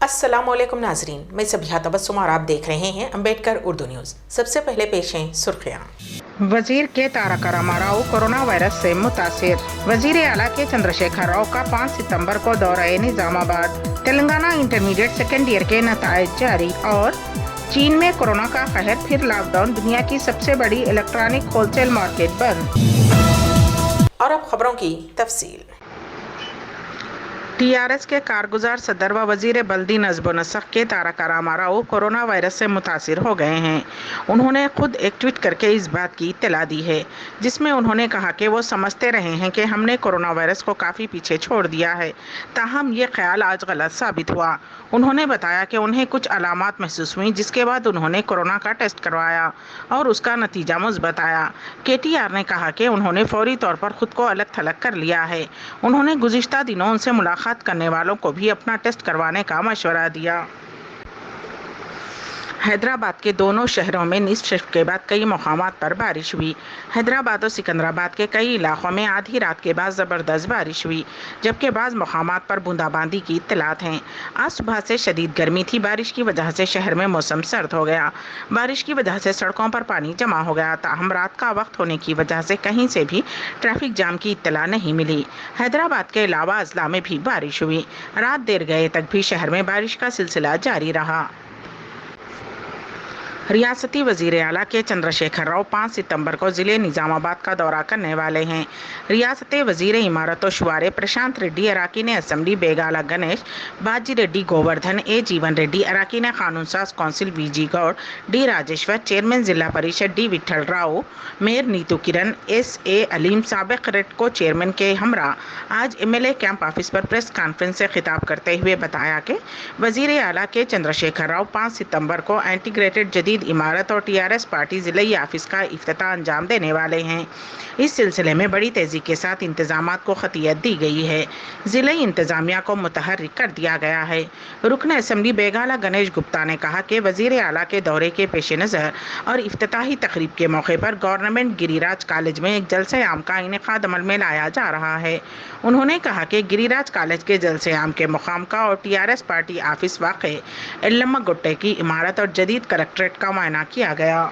अस्सलामुअलैकुम नाजरीन, मैं सबिहा तबस्सुम और आप देख रहे हैं अम्बेडकर उर्दू न्यूज़। सबसे पहले पेश हैं सुर्खियाँ। वजीर के तारका रामाराव कोरोना वायरस से मुतासिर। वजीर आला के चंद्रशेखर राव का 5 सितंबर को दौरा Nizamabad. Telangana intermediate second year के नताइज जारी। और चीन में कोरोना का कहर, फिर लॉकडाउन, दुनिया की सबसे बड़ी इलेक्ट्रॉनिक होलसेल मार्केट बंद। और अब खबरों की तफसील। टीआरएस के कारगुजार सदर व वजीर बल्दी नज़्म व नस्ख के तारका रामाराव कोरोना वायरस से मुतासिर हो गए हैं। उन्होंने खुद एक ट्वीट करके इस बात की इत्तला दी है, जिसमें उन्होंने कहा कि वो समझते रहे हैं कि हमने कोरोना वायरस को काफ़ी पीछे छोड़ दिया है, ताहम ये ख्याल आज गलत साबित हुआ। उन्होंने बताया कि उन्हें कुछ अलामात महसूस हुई, जिसके बाद उन्होंने कोरोना का टेस्ट करवाया और उसका नतीजा मुस्बत आया। केटीआर ने कहा कि उन्होंने फौरी तौर पर खुद को अलग थलग कर लिया है। उन्होंने गुज़िश्ता दिनों उनसे मुलाकात करने वालों को भी अपना टेस्ट करवाने का मशवरा दिया। हैदराबाद के दोनों शहरों में निस्फ शिफ्ट के बाद कई मकामात पर बारिश हुई। हैदराबाद और सिकंदराबाद के कई इलाकों में आधी रात के बाद ज़बरदस्त बारिश हुई, जबकि बाज़ मकामात पर बूंदाबांदी की इत्तलात हैं। आज सुबह से शदीद गर्मी थी। बारिश की वजह से शहर में मौसम सर्द हो गया। बारिश की वजह से सड़कों पर पानी जमा हो गया। ताहम रात का वक्त होने की वजह से कहीं से भी ट्रैफिक जाम की इत्तला नहीं मिली। हैदराबाद के अलावा अजला में भी बारिश हुई। रात देर गए तक भी शहर में बारिश का सिलसिला जारी रहा। रियासती वजीर आला के चंद्रशेखर राव 5 सितंबर को ज़िले निजामाबाद का दौरा करने वाले हैं। रियासती वजीर इमारत और शुआरे प्रशांत रेड्डी, अराकीन असम्बली बेगाला गणेश, बाजी रेड्डी गोवर्धन, ए जीवन रेड्डी, अराकीन कानून साज council VG Goud, D Rajeshwar, chairman Zilla Parishad D Vithal Rao, mayor Neetu Kiran, SA. Aleem, साबिक रेडको चेयरमैन के हमरा आज MLA कैंप ऑफिस पर प्रेस कॉन्फ्रेंस से खिताब करते हुए बताया कि वजीर आला के चंद्रशेखर राव 5 सितंबर को इंटीग्रेटेड जदीद इमारत और टीआरएस पार्टी जिले ऑफिस का इफ्तिताह अंजाम देने वाले हैं। इस सिलसिले में बड़ी तेजी के साथ इंतजामात को खतियत दी गई है। जिले इंतजामिया को मुतहर्रिक कर दिया गया है। रुकन असम्बली बेगाला गणेश गुप्ता ने कहा कि वजीर आला के दौरे के पेश नज़र और इफ्तिताही तकरीब के मौके पर गवर्नमेंट गिरिराज कॉलेज में एक जलसे आम का इनेकाद अमल में लाया जा रहा है। उन्होंने कहा कि गिरिराज कॉलेज के जलसे आम के मुकाम का और टीआरएस पार्टी ऑफिस वाक़े एल्लम्मा गुट्टे की इमारत और जदीद कलेक्ट्रेट का मुआयना किया गया।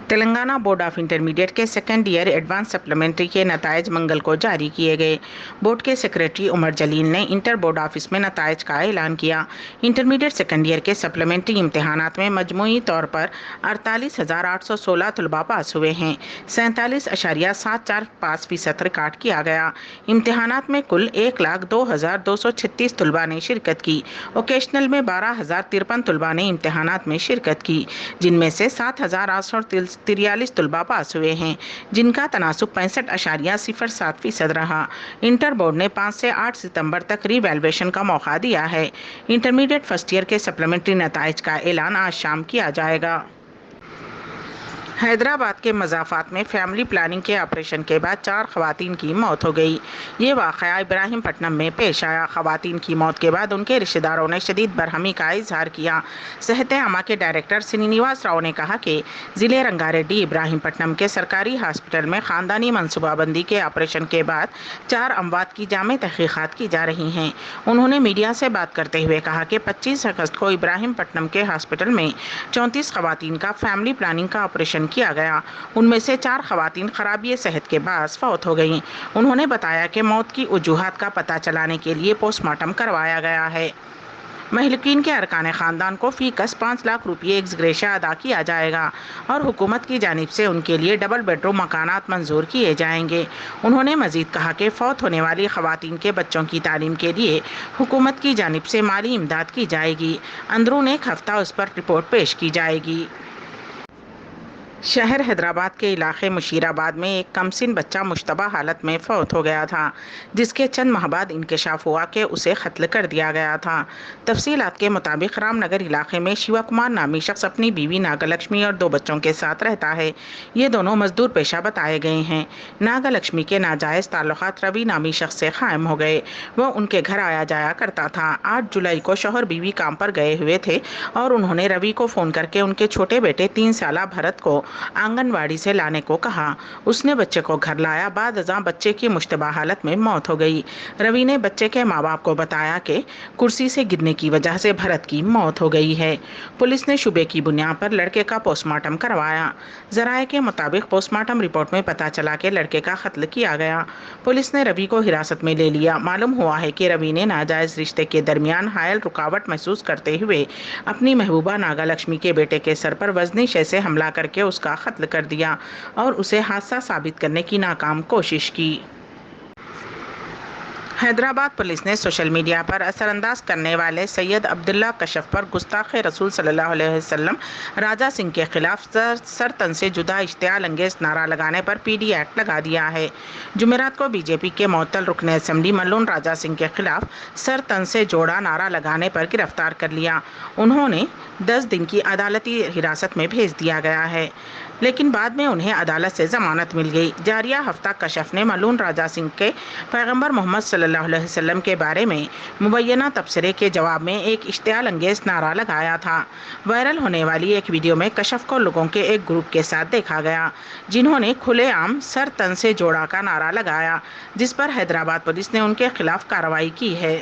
तेलंगाना बोर्ड ऑफ इंटरमीडिएट के सेकेंड ईयर एडवांस सप्लीमेंट्री के नताइज मंगल को जारी किए गए। बोर्ड के सेक्रेटरी उमर जलील ने इंटर बोर्ड ऑफिस में नताइज का ऐलान किया। इंटरमीडिएट सेकेंड ईयर के सप्लीमेंट्री इम्तहानात में मजमूई तौर पर 48,816 तलबा पास हुए हैं। 47.74% रिकॉर्ड किया गया। इम्तहानात में कुल 1,02,236 तलबा ने शिरकत की। ओकेशनल में 12,053 तलबा ने इम्तहानात में शिरकत की, जिनमें से 7,843 तलबा पास हुए हैं, जिनका तनासुब 65.07% रहा। इंटर बोर्ड ने 5 से 8 सितंबर तक रीवैल्यूएशन का मौका दिया है। इंटरमीडिएट फर्स्ट ईयर के सप्लीमेंट्री नताइज का ऐलान आज शाम किया जाएगा। हैदराबाद के मज़ाफ़ात में फैमिली प्लानिंग के ऑपरेशन के बाद 4 ख़वातीन की मौत हो गई। ये वाक़या इब्राहिमपट्टनम में पेश आया। ख़वातीन की मौत के बाद उनके रिश्तेदारों ने शदीद बरहमी का इजहार किया। सेहत आमा के डायरेक्टर श्रीनिवास राव ने कहा कि ज़िले रंगारेड्डी इब्राहिमपट्टनम के सरकारी हॉस्पिटल में ख़ानदानी मनसूबाबंदी के ऑपरेशन के बाद 4 अमवात की जामे तहक़ीक़ात की जा रही हैं। उन्होंने मीडिया से बात करते हुए कहा कि 25 अगस्त को इब्राहिमपट्टनम के हॉस्पिटल में 34 ख़वातीन का फैमिली प्लानिंग का ऑपरेशन किया गया। उनमें से 4 ख़वातीन खराबी सेहत के बायस फौत हो गईं। उन्होंने बताया कि मौत की वजूहात का पता चलाने के लिए पोस्टमार्टम करवाया गया है। महलूकीन के अरकान ख़ानदान को फ़ी कस 5 लाख रुपये एक्स ग्रेशिया अदा किया जाएगा और हुकूमत की जानिब से उनके लिए डबल बेडरूम मकानात मंजूर किए जाएंगे। उन्होंने मज़ीद कहा कि फ़ौत होने वाली ख़वातीन के बच्चों की तालीम के लिए हुकूमत की जानिब से माली इमदाद की जाएगी। अंदरून एक हफ़्ता उस पर रिपोर्ट पेश की जाएगी। शहर हैदराबाद के इलाके मुशीराबाद में एक कमसिन बच्चा मुश्तबा हालत में फौत हो गया था, जिसके चंद माह बाद इंकशाफ हुआ कि उसे कत्ल कर दिया गया था। तफसीलात के मुताबिक रामनगर इलाके में शिवा कुमार नामी शख्स अपनी बीवी नागलक्ष्मी और 2 बच्चों के साथ रहता है। ये दोनों मजदूर पेशा बताए गए हैं। नागलक्ष्मी के नाजायज़ ताल्लुकात रवि नामी शख्स से कायम हो गए। वह उनके घर आया जाया करता था। 8 जुलाई को शौहर बीवी काम पर गए हुए थे और उन्होंने रवि को फ़ोन करके उनके छोटे बेटे 3 साला भरत को आंगनवाड़ी से लाने को कहा। उसने बच्चे को घर लाया, बाद अज़ां बच्चे की मुश्तबा हालत में मौत हो गई। रवि ने बच्चे के माँ बाप को बताया कि कुर्सी से गिरने की वजह से भरत की मौत हो गई है। पुलिस ने शुबे की बुनियाद पर लड़के का पोस्टमार्टम करवाया। जराये के मुताबिक पोस्टमार्टम रिपोर्ट में पता चला कि लड़के का कत्ल किया गया। पुलिस ने रवि को हिरासत में ले लिया। मालूम हुआ है कि रवि ने नाजायज रिश्ते के दरमियान हायल रुकावट महसूस करते हुए अपनी महबूबा नागालक्ष्मी के बेटे के सर पर वजनी शय से हमला करके उसका कत्ल कर दिया और उसे हादसा साबित करने की नाकाम कोशिश की। हैदराबाद पुलिस ने सोशल मीडिया पर असरअंदाज करने वाले सैयद अब्दुल्ला कशफ पर गुस्ताख रसूल सल्लल्लाहु अलैहि वसल्लम राजा सिंह के खिलाफ सर तन से जुदा इश्तियाल अंगेज नारा लगाने पर पीडी एक्ट लगा दिया है। जुमेरात को बीजेपी के मुअत्तल रुकन असेंबली मल्लून राजा सिंह के खिलाफ सर तन से जोड़ा नारा लगाने पर गिरफ्तार कर लिया। उन्होंने 10 दिन की अदालती हिरासत में भेज दिया गया है, लेकिन बाद में उन्हें अदालत से जमानत मिल गई। जारिया हफ्ता कशफ ने मल्लून राजा सिंह के पैगंबर मोहम्मद सल्लल्लाहु अलैहि वसल्लम के बारे में मुबैना तबसरे के जवाब में एक इश्तियाल अंगेज नारा लगाया था। वायरल होने वाली एक वीडियो में कशफ को लोगों के एक ग्रुप के साथ देखा गया, जिन्होंने खुलेआम सर तन से जोड़ा का नारा लगाया, जिस पर हैदराबाद पुलिस ने उनके खिलाफ कार्रवाई की है।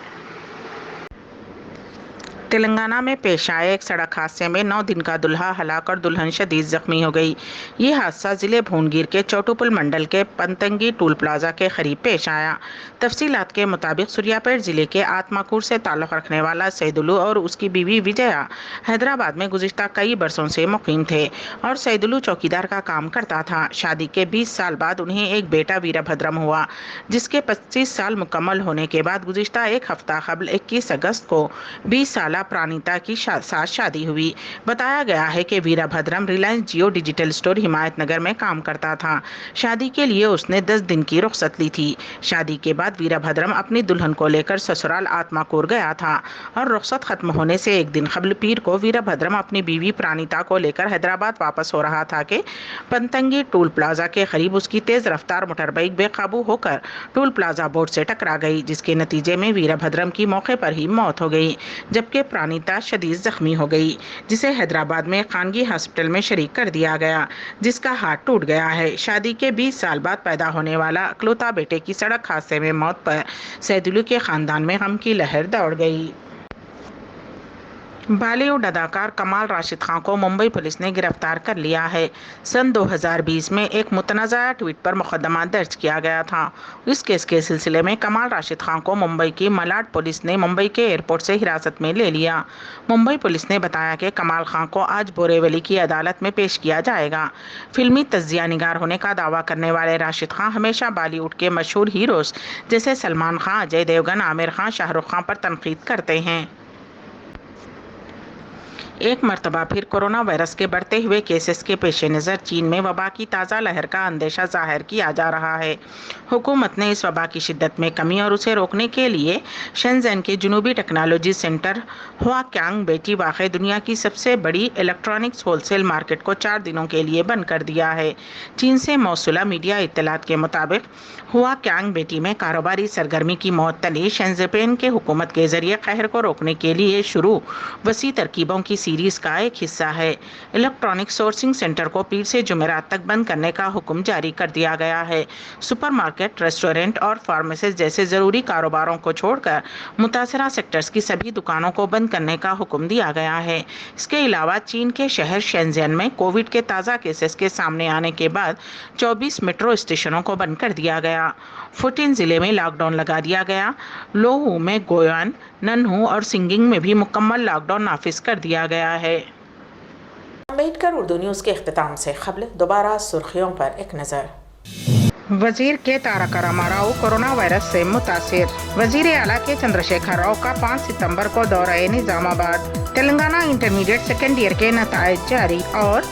तेलंगाना में पेश आए एक सड़क हादसे में 9 दिन का दूल्हा हलाक और दुल्हन शदीद जख्मी हो गई। ये हादसा जिले भूनगिर के चौटुपुल मंडल के पंतंगी टूल प्लाजा के करीब पेश आया। तफसीलात के मुताबिक सूर्यापेट जिले के आत्माकुर से ताल्लुक़ रखने वाला सैदुलू और उसकी बीवी विजया हैदराबाद में गुज़िश्ता कई बरसों से मुकीम थे और सैदुलू चौकीदार का काम करता था। शादी के 20 साल बाद उन्हें एक बेटा वीरभद्रम हुआ, जिसके 25 साल मुकम्मल होने के बाद गुज़िश्ता एक हफ्ता कबल 21 अगस्त को 20 साल प्राणिता की साथ शादी हुई। बताया गया है कि वीरभद्रम रिलायंस जियो डिजिटल स्टोर हिमायत नगर में काम करता था। शादी के लिए उसने 10 दिन की रुख्सत ली थी। शादी के बाद वीरभद्रम अपनी दुल्हन को लेकर ससुराल आत्माकुर गया था और रुख्सत खत्म होने से एक दिन कबल पीर को वीरभद्रम अपनी बीवी प्राणिता को लेकर हैदराबाद वापस हो रहा था कि पंतंगी टूल प्लाजा के करीब उसकी तेज रफ्तार मोटरबाइक बेकाबू होकर टूल प्लाजा बोर्ड से टकरा गई, जिसके नतीजे में वीरभद्रम की मौके पर ही मौत हो गई, जबकि प्राणिता शदीद जख्मी हो गई, जिसे हैदराबाद में खानगी हॉस्पिटल में शरीक कर दिया गया, जिसका हाथ टूट गया है। शादी के 20 साल बाद पैदा होने वाला अकलौता बेटे की सड़क हादसे में मौत पर सैदुलू के खानदान में गम की लहर दौड़ गई। बॉलीवुड अदाकार कमाल राशिद खान को मुंबई पुलिस ने गिरफ्तार कर लिया है। सन 2020 में एक मुतनाज़ा ट्वीट पर मुकदमा दर्ज किया गया था। इस केस के सिलसिले में कमाल राशिद खान को मुंबई की मलाड पुलिस ने मुंबई के एयरपोर्ट से हिरासत में ले लिया। मुंबई पुलिस ने बताया कि कमाल खान को आज बोरेवली की अदालत में पेश किया जाएगा। फिल्मी तज्जिया निगार होने का दावा करने वाले राशिद खान हमेशा बॉलीवुड के मशहूर हीरोज जैसे सलमान खान, अजय देवगन, आमिर खान, शाहरुख खान पर तनकीद करते हैं। एक मरतबा फिर कोरोना वायरस के बढ़ते हुए केसेस के पेश नज़र चीन में वबा की ताज़ा लहर का अंदेशा जाहिर किया जा रहा है। हुकूमत ने इस वबा की शिद्दत में कमी और उसे रोकने के लिए शेंज़ेन के जुनूबी टेक्नोलॉजी सेंटर हुआक्यांग बेटी वाक़ दुनिया की सबसे बड़ी इलेक्ट्रॉनिक्स होलसेल मार्केट को 4 दिनों के लिए बंद कर दिया है। चीन से मौसूला मीडिया इत्तलात के मुताबिक हुआक्यांग बेटी में कारोबारी सरगर्मी की मुअत्तली शेंज़ेन के हुकूमत के जरिए कहर को रोकने के लिए शुरू वसी तरकीबों की सीरीज का एक हिस्सा है। इलेक्ट्रॉनिक सोर्सिंग सेंटर को पीर से जुमेरात तक बंद करने का हुक्म जारी कर दिया गया है। सुपरमार्केट, रेस्टोरेंट और फार्मेसीज जैसे ज़रूरी कारोबारों को छोड़कर मुतासरा सेक्टर्स की सभी दुकानों को बंद करने का हुक्म दिया गया है। इसके अलावा चीन के शहर शेंज़ेन में कोविड के ताज़ा केसेस के सामने आने के बाद 24 मेट्रो स्टेशनों को बंद कर दिया गया। फुटिन जिले में लॉकडाउन लगा दिया गया। लोहू में गोयान, नन्हू और सिंगिंग में भी मुकम्मल लॉकडाउन नाफिज कर दिया गया है। अम्बेडकर उर्दू न्यूज़ के इख्तिताम से खबर दोबारा सुर्खियों पर एक नज़र। वजीर के तारक रामाराव कोरोना वायरस से मुतासिर। वजीर आला के चंद्रशेखर राव का 5 सितंबर को दौरा Nizamabad. Telangana intermediate second year के नताइज जारी और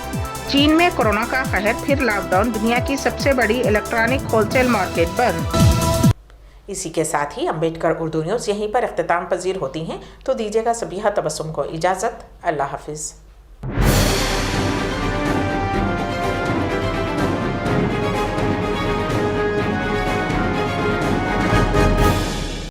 चीन में कोरोना का कहर, फिर लॉकडाउन, दुनिया की सबसे बड़ी इलेक्ट्रॉनिक होलसेल मार्केट बंद। इसी के साथ ही अम्बेडकर उर्दू न्यूज़ यहीं पर इख्तिताम पजीर होती हैं, तो दीजिएगा सबीहा तबस्सुम को इजाज़त। अल्लाह हाफिज़।